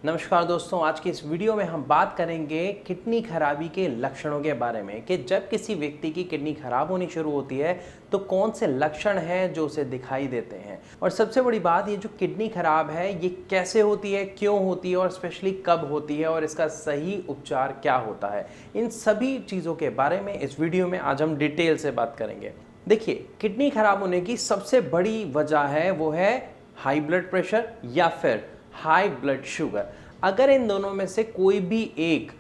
नमस्कार दोस्तों, आज की इस वीडियो में हम बात करेंगे किडनी खराबी के लक्षणों के बारे में कि जब किसी व्यक्ति की किडनी खराब होनी शुरू होती है तो कौन से लक्षण हैं जो उसे दिखाई देते हैं। और सबसे बड़ी बात, ये जो किडनी खराब है ये कैसे होती है, क्यों होती है और स्पेशली कब होती है और इसका सही उपचार क्या होता है। इन सभी चीज़ों के बारे में इस वीडियो में आज हम डिटेल से बात करेंगे। देखिए, किडनी खराब होने की सबसे बड़ी वजह है वो है हाई ब्लड प्रेशर या फिर हाई ब्लड शुगर। अगर इन दोनों में से कोई भी एक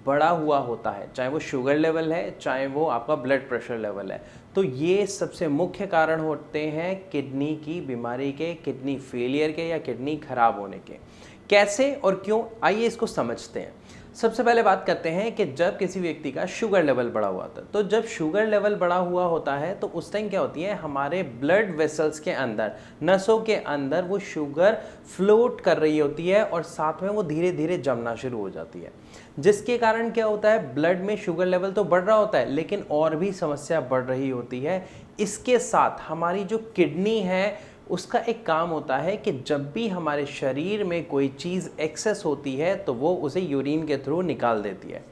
बढ़ा हुआ होता है, चाहे वो शुगर लेवल है चाहे वो आपका ब्लड प्रेशर लेवल है, तो ये सबसे मुख्य कारण होते हैं किडनी की बीमारी के, किडनी फेलियर के या किडनी खराब होने के। कैसे और क्यों, आइए इसको समझते हैं। सबसे पहले बात करते हैं कि जब किसी व्यक्ति का शुगर लेवल बढ़ा हुआ होता है, तो जब शुगर लेवल बढ़ा हुआ होता है तो उस टाइम क्या होती है, हमारे ब्लड वेसल्स के अंदर, नसों के अंदर वो शुगर फ्लोट कर रही होती है और साथ में वो धीरे धीरे जमना शुरू हो जाती है, जिसके कारण क्या होता है, ब्लड में शुगर लेवल तो बढ़ रहा होता है लेकिन और भी समस्या बढ़ रही होती है। इसके साथ हमारी जो किडनी है उसका एक काम होता है कि जब भी हमारे शरीर में कोई चीज़ एक्सेस होती है तो वो उसे यूरिन के थ्रू निकाल देती है।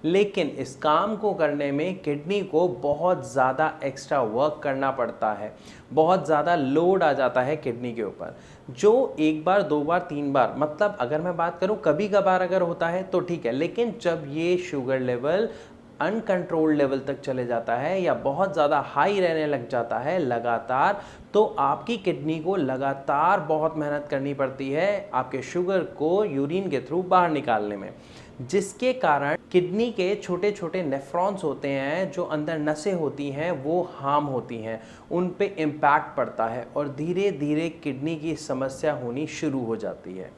लेकिन इस काम को करने में किडनी को बहुत ज़्यादा एक्स्ट्रा वर्क करना पड़ता है, बहुत ज़्यादा लोड आ जाता है किडनी के ऊपर, जो एक बार, दो बार, तीन बार, मतलब अगर मैं बात करूं कभी कभार अगर होता है तो ठीक है, लेकिन जब ये शुगर लेवल अनकंट्रोल्ड लेवल तक चले जाता है या बहुत ज़्यादा हाई रहने लग जाता है लगातार, तो आपकी किडनी को लगातार बहुत मेहनत करनी पड़ती है आपके शुगर को यूरिन के थ्रू बाहर निकालने में, जिसके कारण किडनी के छोटे छोटे नेफ्रॉन्स होते हैं, जो अंदर नसें होती हैं, वो हार्म होती हैं, उन पे इम्पैक्ट पड़ता है और धीरे धीरे किडनी की समस्या होनी शुरू हो जाती है।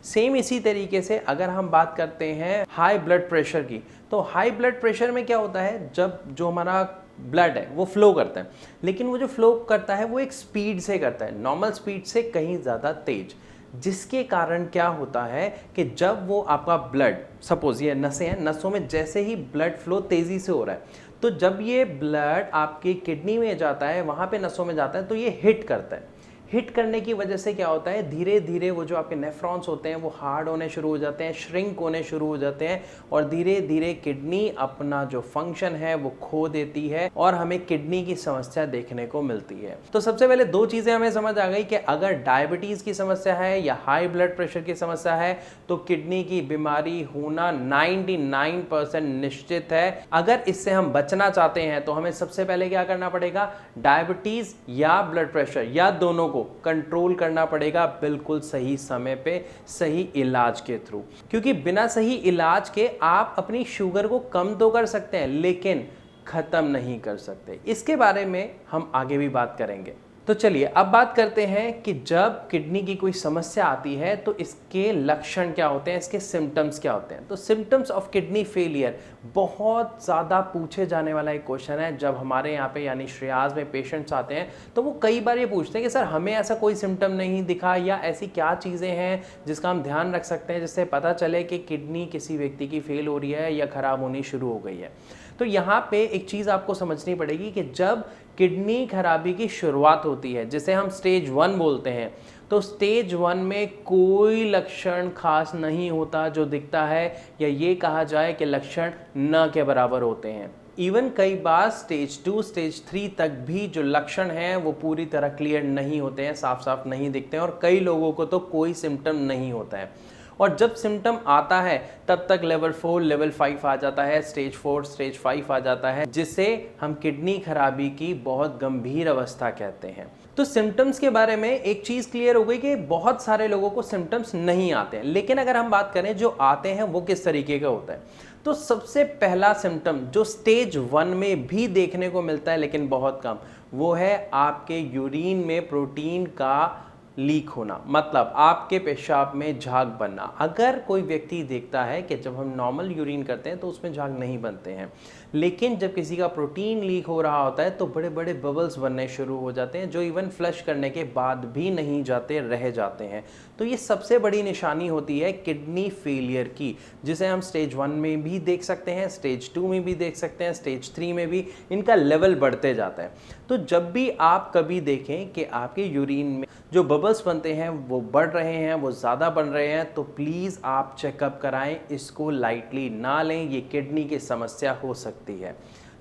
सेम इसी तरीके से अगर हम बात करते हैं हाई ब्लड प्रेशर की, तो हाई ब्लड प्रेशर में क्या होता है, जब जो हमारा ब्लड है वो फ्लो करता है, लेकिन वो जो फ्लो करता है वो एक स्पीड से करता है, नॉर्मल स्पीड से कहीं ज़्यादा तेज, जिसके कारण क्या होता है कि जब वो आपका ब्लड, सपोज ये नसें हैं, नसों में जैसे ही ब्लड फ्लो तेज़ी से हो रहा है, तो जब ये ब्लड आपकी किडनी में जाता है, वहाँ पे नसों में जाता है, तो ये हिट करता है। हिट करने की वजह से क्या होता है, धीरे धीरे वो जो आपके नेफ्रॉन्स होते हैं वो हार्ड होने शुरू हो जाते हैं, श्रिंक होने शुरू हो जाते हैं और धीरे धीरे किडनी अपना जो फंक्शन है वो खो देती है और हमें किडनी की समस्या देखने को मिलती है। तो सबसे पहले दो चीज़ें हमें समझ आ गई कि अगर डायबिटीज़ की समस्या है या हाई ब्लड प्रेशर की समस्या है तो किडनी की बीमारी होना 99% निश्चित है। अगर इससे हम बचना चाहते हैं तो हमें सबसे पहले क्या करना पड़ेगा, डायबिटीज़ या ब्लड प्रेशर या दोनों को कंट्रोल करना पड़ेगा बिल्कुल सही समय पे, सही इलाज के थ्रू, क्योंकि बिना सही इलाज के आप अपनी शुगर को कम तो कर सकते हैं लेकिन खत्म नहीं कर सकते। इसके बारे में हम आगे भी बात करेंगे। तो चलिए अब बात करते हैं कि जब किडनी की कोई समस्या आती है तो इसके लक्षण क्या होते हैं, इसके सिम्टम्स क्या होते हैं। तो सिम्टम्स ऑफ किडनी फेलियर बहुत ज़्यादा पूछे जाने वाला एक क्वेश्चन है। जब हमारे यहाँ पे यानी श्रेयास में पेशेंट्स आते हैं तो वो कई बार ये पूछते हैं कि सर हमें ऐसा कोई सिम्टम नहीं दिखा, या ऐसी क्या चीज़ें हैं जिसका हम ध्यान रख सकते हैं जिससे पता चले कि किडनी किसी व्यक्ति की फेल हो रही है या ख़राब होनी शुरू हो गई है। तो यहाँ पे एक चीज़ आपको समझनी पड़ेगी कि जब किडनी खराबी की शुरुआत होती है, जिसे हम स्टेज 1 बोलते हैं, तो स्टेज 1 में कोई लक्षण खास नहीं होता जो दिखता है, या ये कहा जाए कि लक्षण न के बराबर होते हैं। इवन कई बार स्टेज 2, स्टेज 3 तक भी जो लक्षण हैं वो पूरी तरह क्लियर नहीं होते हैं, साफ साफ नहीं दिखते हैं और कई लोगों को तो कोई सिम्टम नहीं होता है। और जब सिम्टम आता है तब तक लेवल 4, लेवल 5 आ जाता है, स्टेज 4, स्टेज 5 आ जाता है, जिसे हम किडनी खराबी की बहुत गंभीर अवस्था कहते हैं। तो सिम्टम्स के बारे में एक चीज़ क्लियर हो गई कि बहुत सारे लोगों को सिम्टम्स नहीं आते हैं, लेकिन अगर हम बात करें जो आते हैं वो किस तरीके का होता है, तो सबसे पहला सिम्टम जो स्टेज 1 में भी देखने को मिलता है लेकिन बहुत कम, वो है आपके यूरिन में प्रोटीन का लीक होना, मतलब आपके पेशाब में झाग बनना। अगर कोई व्यक्ति देखता है कि जब हम नॉर्मल यूरिन करते हैं तो उसमें झाग नहीं बनते हैं, लेकिन जब किसी का प्रोटीन लीक हो रहा होता है तो बड़े बड़े बबल्स बनने शुरू हो जाते हैं, जो इवन फ्लश करने के बाद भी नहीं जाते, रह जाते हैं। तो ये सबसे बड़ी निशानी होती है किडनी फेलियर की, जिसे हम स्टेज 1 में भी देख सकते हैं, स्टेज 2 में भी देख सकते हैं, स्टेज 3 में भी इनका लेवल बढ़ते जाता है। तो जब भी आप कभी देखें कि आपके यूरिन में जो बबल्स बनते हैं वो बढ़ रहे हैं, वो ज़्यादा बन रहे हैं, तो प्लीज़ आप चेकअप कराएं, इसको लाइटली ना लें, ये किडनी की समस्या हो सकती है।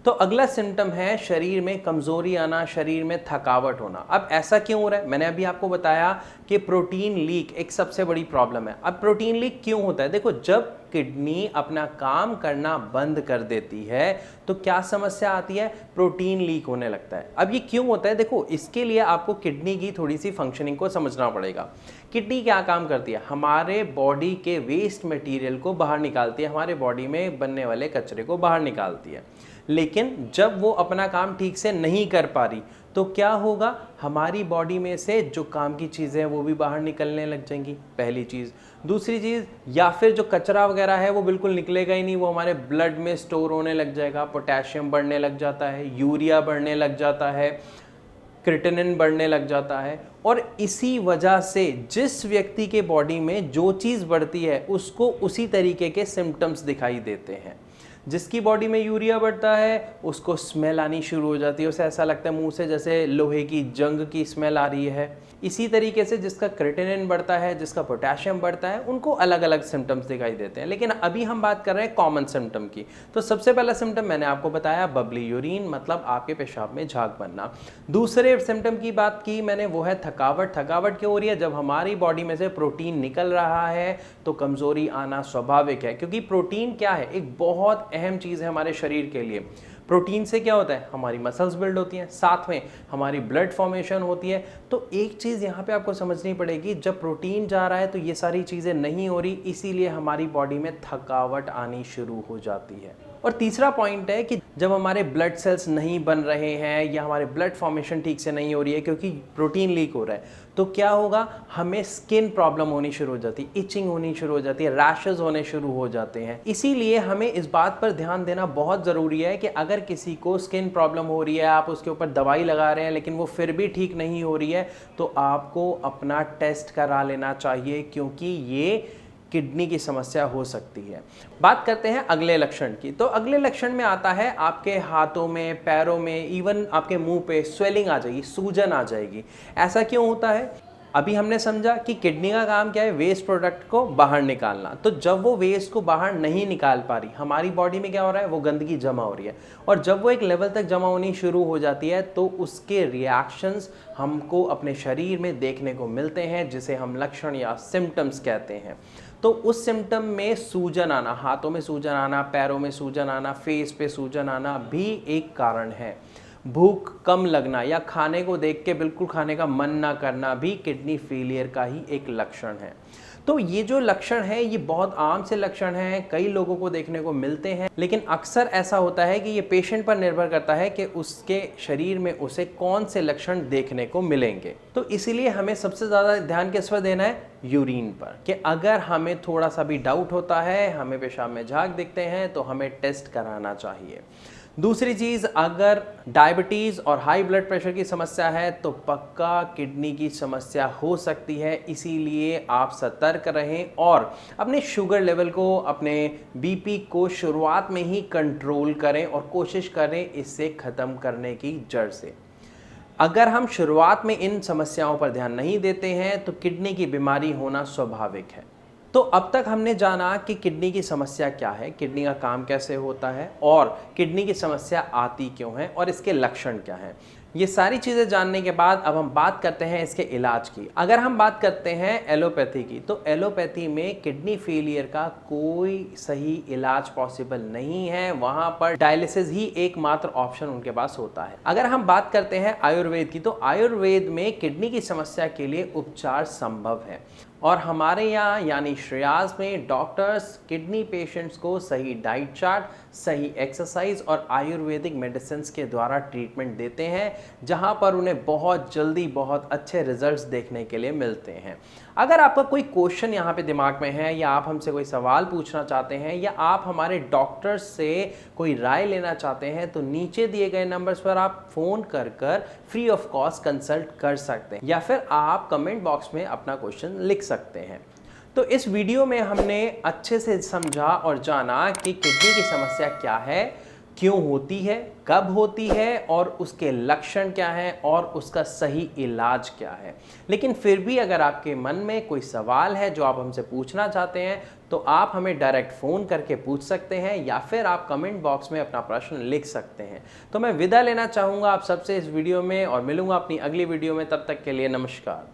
तो अगला सिम्टम है शरीर में कमज़ोरी आना, शरीर में थकावट होना। अब ऐसा क्यों हो रहा है? मैंने अभी आपको बताया कि प्रोटीन लीक एक सबसे बड़ी प्रॉब्लम है। अब प्रोटीन लीक क्यों होता है? देखो, जब किडनी अपना काम करना बंद कर देती है तो क्या समस्या आती है? प्रोटीन लीक होने लगता है। अब ये क्यों होता है? देखो, इसके लिए आपको किडनी की थोड़ी सी फंक्शनिंग को समझना पड़ेगा। किडनी क्या काम करती है? हमारे बॉडी के वेस्ट मटेरियल को बाहर निकालती है, हमारे बॉडी में बनने वाले कचरे को बाहर निकालती है। लेकिन जब वो अपना काम ठीक से नहीं कर पा रही तो क्या होगा? हमारी बॉडी में से जो काम की चीज़ें हैं वो भी बाहर निकलने लग जाएंगी, पहली चीज़। दूसरी चीज़, या फिर जो कचरा वगैरह है वो बिल्कुल निकलेगा ही नहीं, वो हमारे ब्लड में स्टोर होने लग जाएगा, पोटेशियम बढ़ने लग जाता है, यूरिया बढ़ने लग जाता है, क्रिएटिनिन बढ़ने लग जाता है। और इसी वजह से जिस व्यक्ति के बॉडी में जो चीज़ बढ़ती है उसको उसी तरीके के सिम्टम्स दिखाई देते हैं। जिसकी बॉडी में यूरिया बढ़ता है उसको स्मेल आनी शुरू हो जाती है, उसे ऐसा लगता है मुंह से जैसे लोहे की जंग की स्मेल आ रही है। इसी तरीके से जिसका क्रिएटिनिन बढ़ता है, जिसका पोटेशियम बढ़ता है, उनको अलग अलग सिम्टम्स दिखाई देते हैं। लेकिन अभी हम बात कर रहे हैं कॉमन सिम्टम की। तो सबसे पहला सिम्टम मैंने आपको बताया, बबली यूरिन, मतलब आपके पेशाब में झाग बनना। दूसरे सिम्टम की बात की मैंने, वो है थकावट। थकावट क्यों हो रही है? जब हमारी बॉडी में से प्रोटीन निकल रहा है तो कमज़ोरी आना स्वाभाविक है, क्योंकि प्रोटीन क्या है? एक बहुत अहम चीज़ है हमारे शरीर के लिए। प्रोटीन से क्या होता है? हमारी मसल्स बिल्ड होती हैं, साथ में हमारी ब्लड फॉर्मेशन होती है। तो एक चीज़ यहाँ पे आपको समझनी पड़ेगी, जब प्रोटीन जा रहा है तो ये सारी चीज़ें नहीं हो रही, इसीलिए हमारी बॉडी में थकावट आनी शुरू हो जाती है। और तीसरा पॉइंट है कि जब हमारे ब्लड सेल्स नहीं बन रहे हैं या हमारे ब्लड फॉर्मेशन ठीक से नहीं हो रही है क्योंकि प्रोटीन लीक हो रहा है, तो क्या होगा? हमें स्किन प्रॉब्लम होनी शुरू हो जाती है, इचिंग होनी शुरू हो जाती है, रैशेस होने शुरू हो जाते हैं। इसीलिए हमें इस बात पर ध्यान देना बहुत ज़रूरी है कि अगर किसी को स्किन प्रॉब्लम हो रही है, आप उसके ऊपर दवाई लगा रहे हैं लेकिन वो फिर भी ठीक नहीं हो रही है, तो आपको अपना टेस्ट करा लेना चाहिए, क्योंकि ये किडनी की समस्या हो सकती है। बात करते हैं अगले लक्षण की। तो अगले लक्षण में आता है आपके हाथों में, पैरों में, इवन आपके मुंह पे स्वेलिंग आ जाएगी, सूजन आ जाएगी। ऐसा क्यों होता है? अभी हमने समझा कि किडनी का काम क्या है? वेस्ट प्रोडक्ट को बाहर निकालना। तो जब वो वेस्ट को बाहर नहीं निकाल पा रही, हमारी बॉडी में क्या हो रहा है? वो गंदगी जमा हो रही है, और जब वो एक लेवल तक जमा होनी शुरू हो जाती है तो उसके रिएक्शंस हमको अपने शरीर में देखने को मिलते हैं, जिसे हम लक्षण या सिम्टम्स कहते हैं। तो उस सिम्टम में सूजन आना, हाथों में सूजन आना, पैरों में सूजन आना, फेस पे सूजन आना भी एक कारण है। भूख कम लगना या खाने को देख के बिल्कुल खाने का मन ना करना भी किडनी फेलियर का ही एक लक्षण है। तो ये जो लक्षण है ये बहुत आम से लक्षण हैं, कई लोगों को देखने को मिलते हैं, लेकिन अक्सर ऐसा होता है कि ये पेशेंट पर निर्भर करता है कि उसके शरीर में उसे कौन से लक्षण देखने को मिलेंगे। तो इसीलिए हमें सबसे ज़्यादा ध्यान किस पर देना है? यूरिन पर, कि अगर हमें थोड़ा सा भी डाउट होता है, हमें पेशाब में झाग दिखते हैं, तो हमें टेस्ट कराना चाहिए। दूसरी चीज़, अगर डायबिटीज़ और हाई ब्लड प्रेशर की समस्या है तो पक्का किडनी की समस्या हो सकती है। इसीलिए आप सतर्क रहें और अपने शुगर लेवल को, अपने बीपी को शुरुआत में ही कंट्रोल करें और कोशिश करें इससे ख़त्म करने की जड़ से। अगर हम शुरुआत में इन समस्याओं पर ध्यान नहीं देते हैं तो किडनी की बीमारी होना स्वाभाविक है। तो अब तक हमने जाना कि किडनी की समस्या क्या है, किडनी का काम कैसे होता है, और किडनी की समस्या आती क्यों है, और इसके लक्षण क्या हैं। ये सारी चीज़ें जानने के बाद अब हम बात करते हैं इसके इलाज की। अगर हम बात करते हैं एलोपैथी की, तो एलोपैथी में किडनी फेलियर का कोई सही इलाज पॉसिबल नहीं है। वहाँ पर डायलिसिस ही एकमात्र ऑप्शन उनके पास होता है। अगर हम बात करते हैं आयुर्वेद की, तो आयुर्वेद में किडनी की समस्या के लिए उपचार संभव है, और हमारे यहाँ यानी श्रेयास में डॉक्टर्स किडनी पेशेंट्स को सही डाइट चार्ट, सही एक्सरसाइज और आयुर्वेदिक मेडिसिन के द्वारा ट्रीटमेंट देते हैं, जहाँ पर उन्हें बहुत जल्दी बहुत अच्छे रिजल्ट्स देखने के लिए मिलते हैं। अगर आपका कोई क्वेश्चन यहाँ पे दिमाग में है, या आप हमसे कोई सवाल पूछना चाहते हैं, या आप हमारे डॉक्टर्स से कोई राय लेना चाहते हैं, तो नीचे दिए गए नंबर्स पर आप फ़ोन कर फ्री ऑफ कॉस्ट कंसल्ट कर सकते हैं, या फिर आप कमेंट बॉक्स में अपना क्वेश्चन लिख सकते हैं। तो इस वीडियो में हमने अच्छे से समझा और जाना कि किडनी की समस्या क्या है, क्यों होती है, कब होती है और उसके लक्षण क्या हैं और उसका सही इलाज क्या है। लेकिन फिर भी अगर आपके मन में कोई सवाल है जो आप हमसे पूछना चाहते हैं तो आप हमें डायरेक्ट फ़ोन करके पूछ सकते हैं या फिर आप कमेंट बॉक्स में अपना प्रश्न लिख सकते हैं। तो मैं विदा लेना चाहूँगा आप सबसे इस वीडियो में और मिलूँगा अपनी अगली वीडियो में। तब तक के लिए नमस्कार।